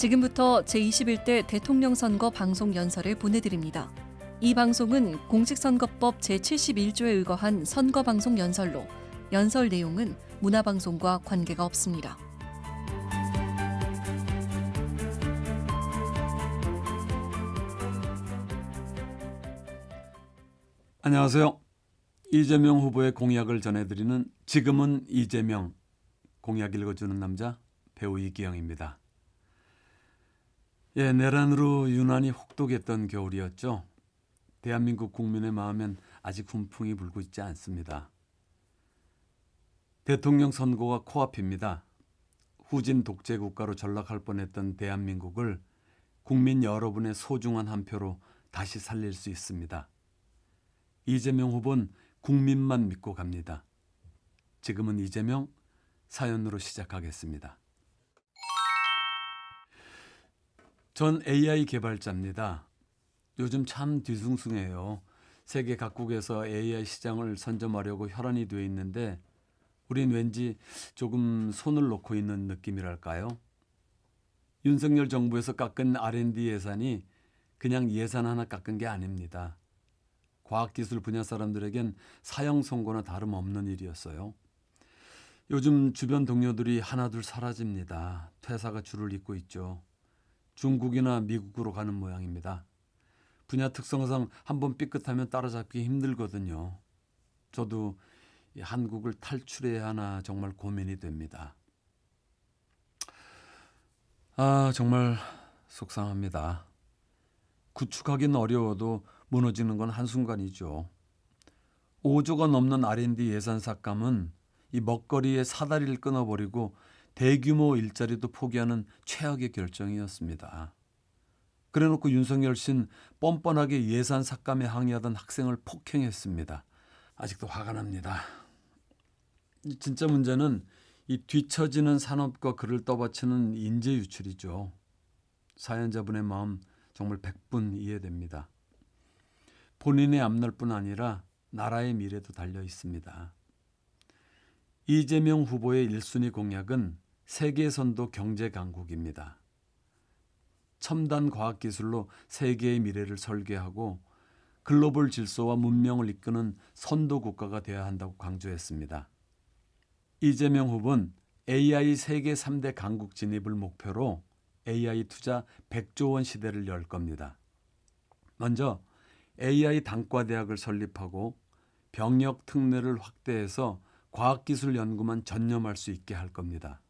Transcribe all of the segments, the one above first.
지금부터 제21대 대통령 선거 방송 연설을 보내드립니다. 이 방송은 공직선거법 제71조에 의거한 선거방송 연설로 연설 내용은 문화방송과 관계가 없습니다. 안녕하세요. 이재명 후보의 공약을 전해드리는 지금은 이재명 공약 읽어주는 남자 배우 이기영입니다. 내란으로 유난히 혹독했던 겨울이었죠. 대한민국 국민의 마음엔 아직 훈풍이 불고 있지 않습니다. 대통령 선거가 코앞입니다. 후진 독재 국가로 전락할 뻔했던 대한민국을 국민 여러분의 소중한 한 표로 다시 살릴 수 있습니다. 이재명 후보는 국민만 믿고 갑니다. 지금은 이재명 사연으로 시작하겠습니다. 전 AI 개발자입니다. 요즘 참 뒤숭숭해요. 세계 각국에서 AI 시장을 선점하려고 혈안이 되어 있는데 우린 왠지 조금 손을 놓고 있는 느낌이랄까요? 윤석열 정부에서 깎은 R&D 예산이 그냥 예산 하나 깎은 게 아닙니다. 과학기술 분야 사람들에겐 사형 선고나 다름없는 일이었어요. 요즘 주변 동료들이 하나둘 사라집니다. 퇴사가 줄을 잇고 있죠. 중국이나 미국으로 가는 모양입니다. 분야 특성상 한번 삐끗하면 따라잡기 힘들거든요. 저도 한국을 탈출해야 하나 정말 고민이 됩니다. 정말 속상합니다. 구축하기는 어려워도 무너지는 건 한순간이죠. 5조가 넘는 R&D 예산 삭감은 이 먹거리의 사다리를 끊어버리고 대규모 일자리도 포기하는 최악의 결정이었습니다. 그래놓고 윤석열 씨는 뻔뻔하게 예산 삭감에 항의하던 학생을 폭행했습니다. 아직도 화가 납니다. 진짜 문제는 이 뒤처지는 산업과 그를 떠받치는 인재 유출이죠. 사연자분의 마음 정말 100분 이해됩니다. 본인의 앞날뿐 아니라 나라의 미래도 달려 있습니다. 이재명 후보의 1순위 공약은 세계선도 경제 강국입니다. 첨단 과학기술로 세계의 미래를 설계하고 글로벌 질서와 문명을 이끄는 선도 국가가 되어야 한다고 강조했습니다. 이재명 후보는 AI 세계 3대 강국 진입을 목표로 AI 투자 100조 원 시대를 열 겁니다. 먼저 AI 단과대학을 설립하고 병역 특례를 확대해서 과학기술 연구만 전념할 수 있게 할 겁니다.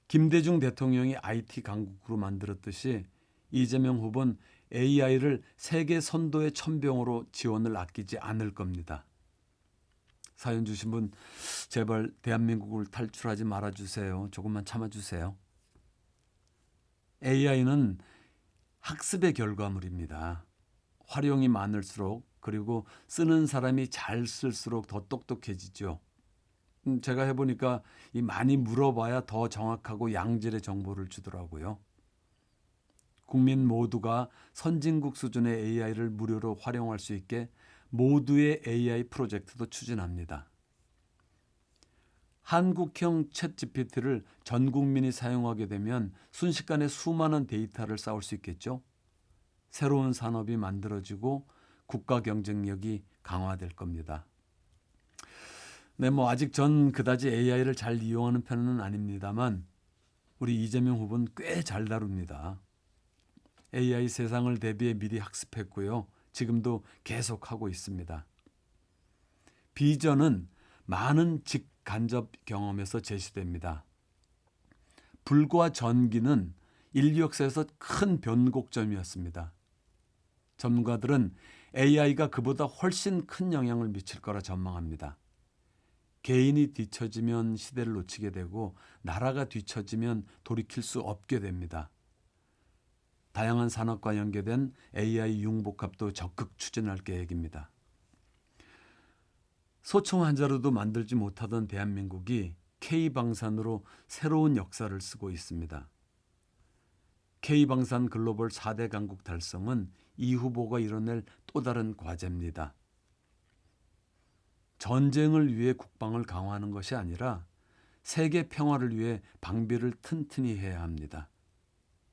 김대중 대통령이 IT 강국으로 만들었듯이 이재명 후보는 AI를 세계 선도의 천병으로 지원을 아끼지 않을 겁니다. 사연 주신 분 제발 대한민국을 탈출하지 말아주세요. 조금만 참아주세요. AI는 학습의 결과물입니다. 활용이 많을수록 그리고 쓰는 사람이 잘 쓸수록 더 똑똑해지죠. 제가 해보니까 많이 물어봐야 더 정확하고 양질의 정보를 주더라고요. 국민 모두가 선진국 수준의 AI를 무료로 활용할 수 있게 모두의 AI 프로젝트도 추진합니다. 한국형 챗GPT를 전 국민이 사용하게 되면 순식간에 수많은 데이터를 쌓을 수 있겠죠. 새로운 산업이 만들어지고 국가 경쟁력이 강화될 겁니다. 아직 전 그다지 AI를 잘 이용하는 편은 아닙니다만 우리 이재명 후보는 꽤 잘 다룹니다. AI 세상을 대비해 미리 학습했고요. 지금도 계속하고 있습니다. 비전은 많은 직간접 경험에서 제시됩니다. 불과 전기는 인류 역사에서 큰 변곡점이었습니다. 전문가들은 AI가 그보다 훨씬 큰 영향을 미칠 거라 전망합니다. 개인이 뒤처지면 시대를 놓치게 되고 나라가 뒤처지면 돌이킬 수 없게 됩니다. 다양한 산업과 연계된 AI 융복합도 적극 추진할 계획입니다. 소총 한자로도 만들지 못하던 대한민국이 K방산으로 새로운 역사를 쓰고 있습니다. K방산 글로벌 4대 강국 달성은 이 후보가 이뤄낼 또 다른 과제입니다. 전쟁을 위해 국방을 강화하는 것이 아니라 세계 평화를 위해 방비를 튼튼히 해야 합니다.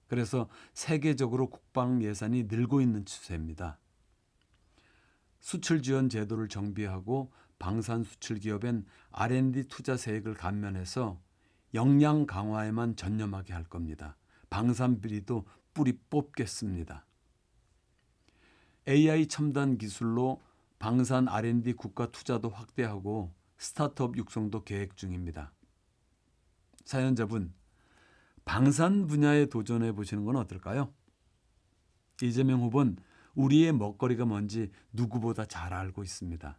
그래서 세계적으로 국방 예산이 늘고 있는 추세입니다. 수출 지원 제도를 정비하고 방산 수출 기업엔 R&D 투자 세액을 감면해서 역량 강화에만 전념하게 할 겁니다. 방산 비리도 뿌리 뽑겠습니다. AI 첨단 기술로 방산 R&D 국가 투자도 확대하고 스타트업 육성도 계획 중입니다. 사연자분, 방산 분야에 도전해 보시는 건 어떨까요? 이재명 후보는 우리의 먹거리가 뭔지 누구보다 잘 알고 있습니다.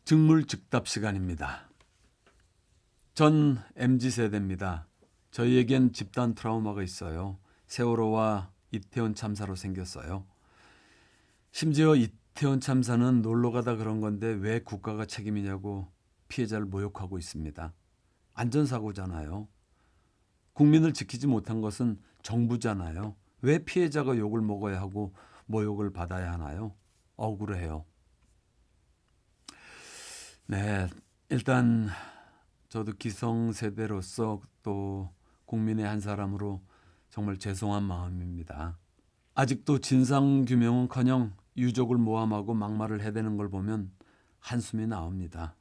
즉물즉답 시간입니다. 전 MZ세대입니다. 저희에겐 집단 트라우마가 있어요. 세월호와 이태원 참사로 생겼어요. 심지어 이태원 참사는 놀러 가다 그런 건데 왜 국가가 책임이냐고 피해자를 모욕하고 있습니다. 안전사고잖아요. 국민을 지키지 못한 것은 정부잖아요. 왜 피해자가 욕을 먹어야 하고 모욕을 받아야 하나요? 억울해요. 네, 일단 저도 기성세대로서 또 국민의 한 사람으로 정말 죄송한 마음입니다. 아직도 진상규명은커녕 유족을 모함하고 막말을 해대는 걸 보면 한숨이 나옵니다.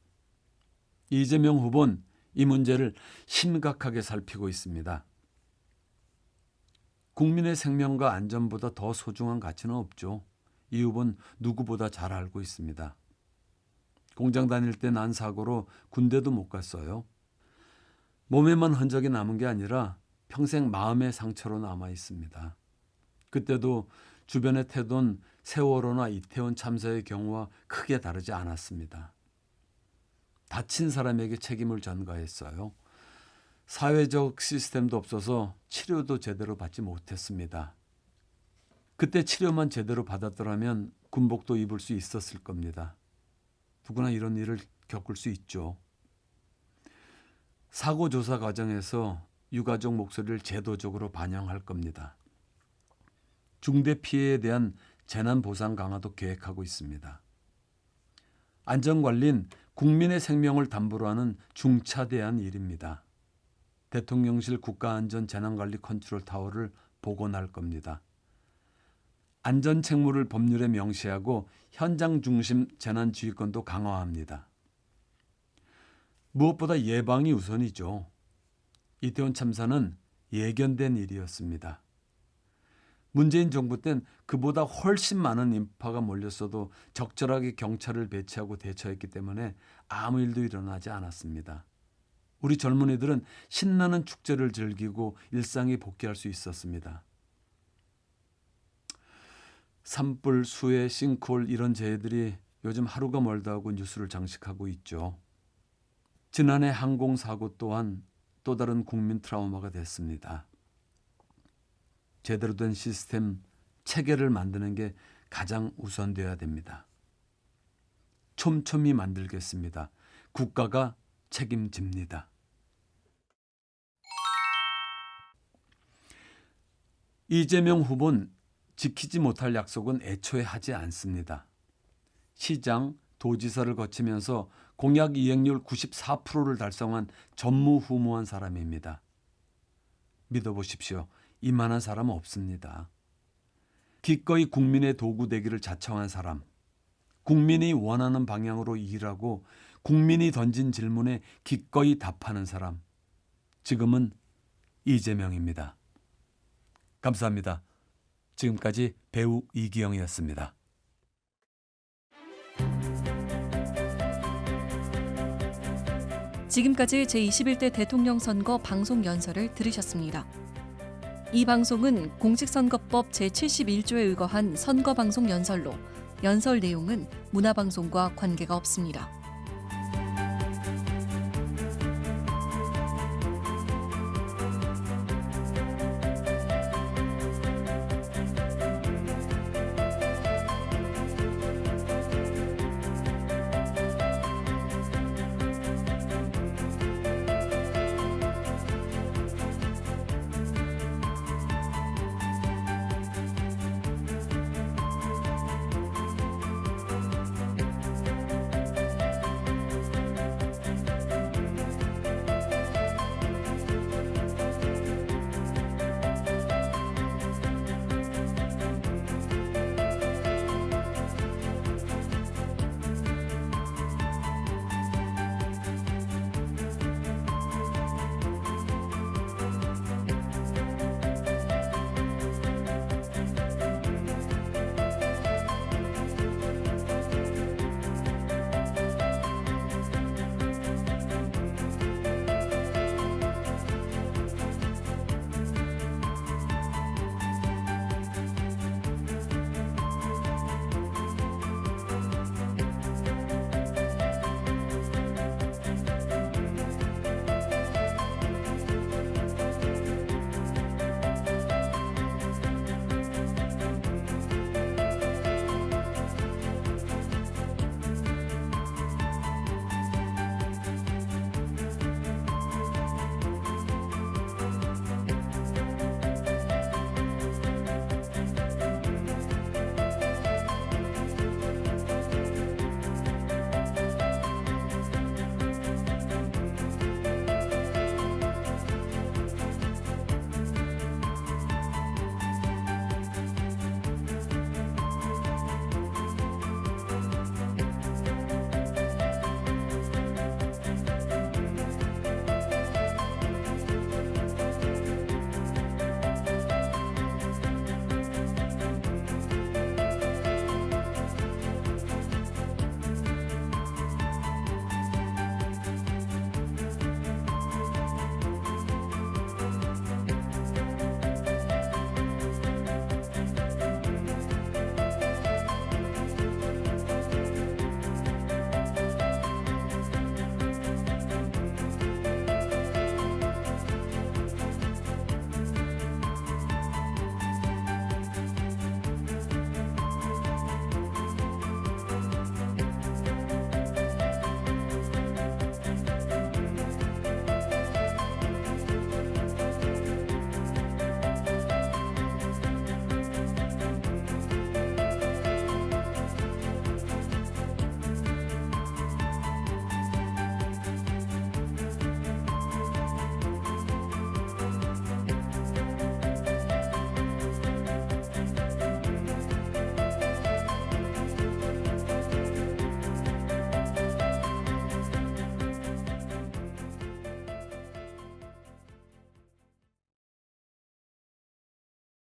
이재명 후보는 이 문제를 심각하게 살피고 있습니다. 국민의 생명과 안전보다 더 소중한 가치는 없죠. 이 후보는 누구보다 잘 알고 있습니다. 공장 다닐 때 난 사고로 군대도 못 갔어요. 몸에만 흔적이 남은 게 아니라 평생 마음의 상처로 남아 있습니다. 그때도 주변의 태도는 세월호나 이태원 참사의 경우와 크게 다르지 않았습니다. 다친 사람에게 책임을 전가했어요. 사회적 시스템도 없어서 치료도 제대로 받지 못했습니다. 그때 치료만 제대로 받았더라면 군복도 입을 수 있었을 겁니다. 누구나 이런 일을 겪을 수 있죠. 사고 조사 과정에서 유가족 목소리를 제도적으로 반영할 겁니다. 중대 피해에 대한 재난 보상 강화도 계획하고 있습니다. 안전관리는 국민의 생명을 담보로 하는 중차대한 일입니다. 대통령실 국가안전재난관리 컨트롤 타워를 복원할 겁니다. 안전책무를 법률에 명시하고 현장 중심 재난지휘권도 강화합니다. 무엇보다 예방이 우선이죠. 이태원 참사는 예견된 일이었습니다. 문재인 정부 땐 그보다 훨씬 많은 인파가 몰렸어도 적절하게 경찰을 배치하고 대처했기 때문에 아무 일도 일어나지 않았습니다. 우리 젊은이들은 신나는 축제를 즐기고 일상에 복귀할 수 있었습니다. 산불, 수해, 싱크홀 이런 재해들이 요즘 하루가 멀다 하고 뉴스를 장식하고 있죠. 지난해 항공사고 또한 또 다른 국민 트라우마가 됐습니다. 제대로 된 시스템, 체계를 만드는 게 가장 우선되어야 됩니다. 촘촘히 만들겠습니다. 국가가 책임집니다. 이재명 후보는 지키지 못할 약속은 애초에 하지 않습니다. 시장, 도지사를 거치면서 공약 이행률 94%를 달성한 전무후무한 사람입니다. 믿어보십시오. 이만한 사람은 없습니다. 기꺼이 국민의 도구 되기를 자청한 사람, 국민이 원하는 방향으로 일하고 국민이 던진 질문에 기꺼이 답하는 사람, 지금은 이재명입니다. 감사합니다. 지금까지 배우 이기영이었습니다. 지금까지 제21대 대통령 선거 방송 연설을 들으셨습니다. 이 방송은 공직선거법 제71조에 의거한 선거방송 연설로 연설 내용은 문화방송과 관계가 없습니다.